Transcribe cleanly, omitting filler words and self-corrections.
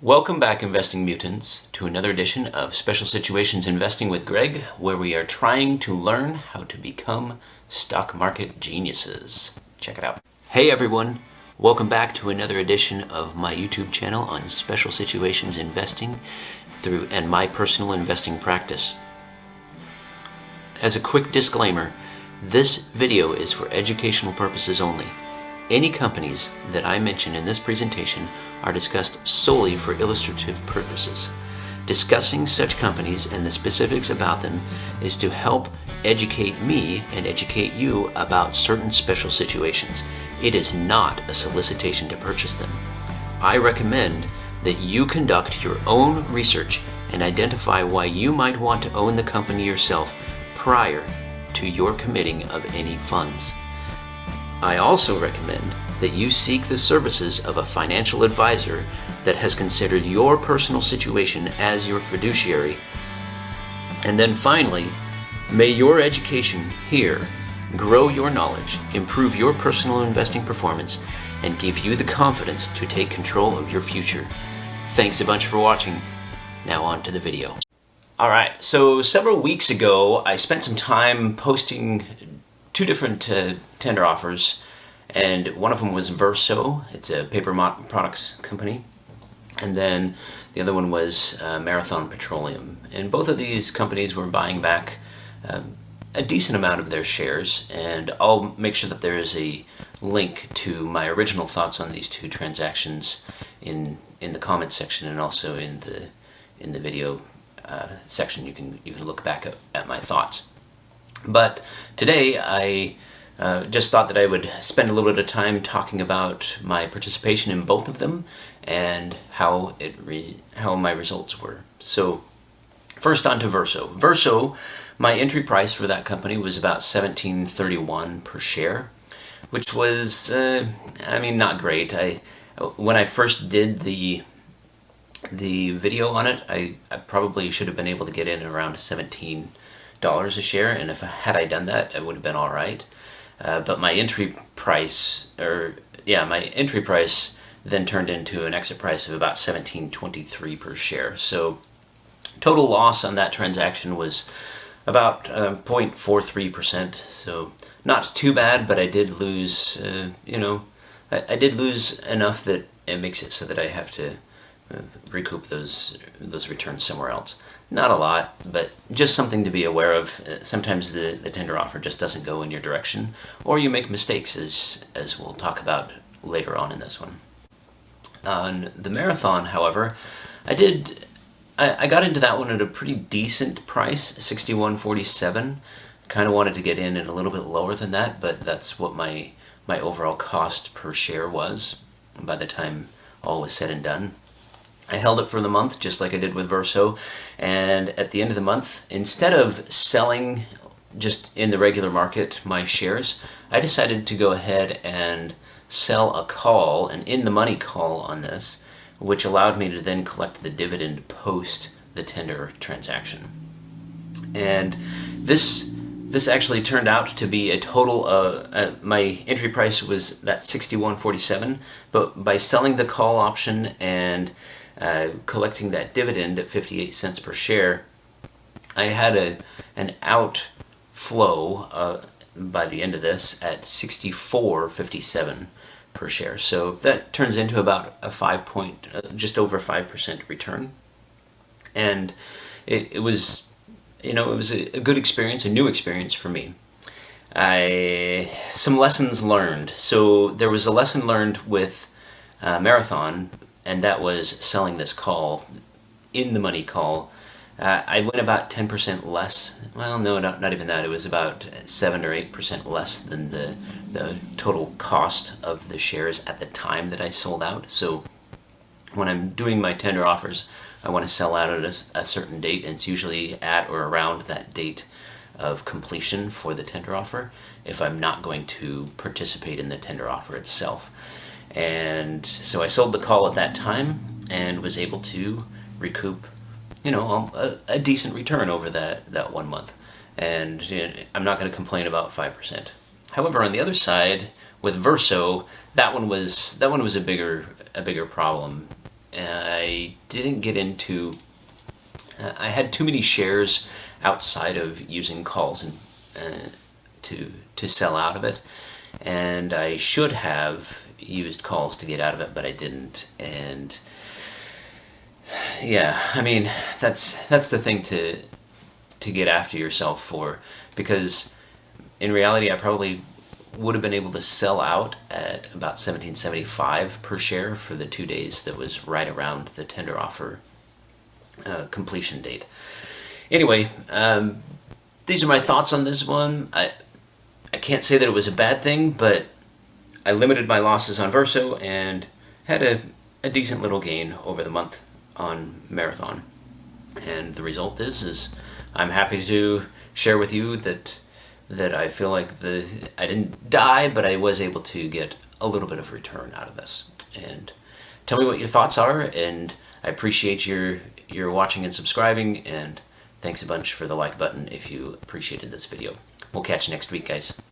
Welcome back, Investing Mutants, to another edition of Special Situations Investing with Greg, where we are trying to learn how to become stock market geniuses. Check it out. Hey everyone, welcome back to another edition of my YouTube channel on Special Situations Investing and my personal investing practice. As a quick disclaimer, this video is for educational purposes only. Any companies that I mention in this presentation are discussed solely for illustrative purposes. Discussing such companies and the specifics about them is to help educate me and educate you about certain special situations. It is not a solicitation to purchase them. I recommend that you conduct your own research and identify why you might want to own the company yourself prior to your committing of any funds. I also recommend that you seek the services of a financial advisor that has considered your personal situation as your fiduciary. And then finally, may your education here grow your knowledge, improve your personal investing performance, and give you the confidence to take control of your future. Thanks a bunch for watching. Now on to the video. All right, so several weeks ago, I spent some time posting two different tender offers, and one of them was Verso. It's a paper products company, and then the other one was Marathon Petroleum. And both of these companies were buying back a decent amount of their shares, and I'll make sure that there is a link to my original thoughts on these two transactions in the comments section, and also in the video section. You can look back at my thoughts. But today I just thought that I would spend a little bit of time talking about my participation in both of them and how my results were. So first on to Verso. Verso, my entry price for that company was about $17.31 per share, which was not great. When I first did the video on it, I probably should have been able to get in around $17 a share, and if I done that, it would have been all right. But my entry price then turned into an exit price of about $17.23 per share. So total loss on that transaction was about 0.43%. So not too bad, but I did lose. I did lose enough that it makes it so that I have to recoup those returns somewhere else. Not a lot, but just something to be aware of. Sometimes the tender offer just doesn't go in your direction, or you make mistakes, as we'll talk about later on in this one. On the Marathon, however, I got into that one at a pretty decent price, $61.47. Kind of wanted to get in at a little bit lower than that, but that's what my overall cost per share was by the time all was said and done. I held it for the month, just like I did with Verso, and at the end of the month, instead of selling just in the regular market my shares, I decided to go ahead and sell a call, an in-the-money call on this, which allowed me to then collect the dividend post the tender transaction. And this actually turned out to be a total of, my entry price was that $61.47, but by selling the call option and collecting that dividend at 58 cents per share, I had an outflow by the end of this at $64.57 per share. So that turns into about a just over 5% return, and it was a good experience, a new experience for me. Some lessons learned. So there was a lesson learned with Marathon, and that was selling this call, in the money call. I went about 10% less. Well, no, not even that. It was about 7 or 8% less than the total cost of the shares at the time that I sold out. So when I'm doing my tender offers, I want to sell out at a certain date, and it's usually at or around that date of completion for the tender offer if I'm not going to participate in the tender offer itself. And so I sold the call at that time and was able to recoup a decent return over that 1 month. And I'm not going to complain about 5%. However, on the other side, with Verso, that one was a bigger problem. I didn't get into, I had too many shares outside of using calls and to sell out of it, and I should have used calls to get out of it, but I didn't. And yeah, I mean, that's the thing to get after yourself for, because in reality I probably would have been able to sell out at about $17.75 per share for the 2 days that was right around the tender offer completion date. Anyway, these are my thoughts on this one. I can't say that it was a bad thing, but I limited my losses on Verso and had a decent little gain over the month on Marathon. And the result is I'm happy to share with you that I feel like I didn't die, but I was able to get a little bit of return out of this. And tell me what your thoughts are, and I appreciate your watching and subscribing, and thanks a bunch for the like button if you appreciated this video. We'll catch you next week, guys.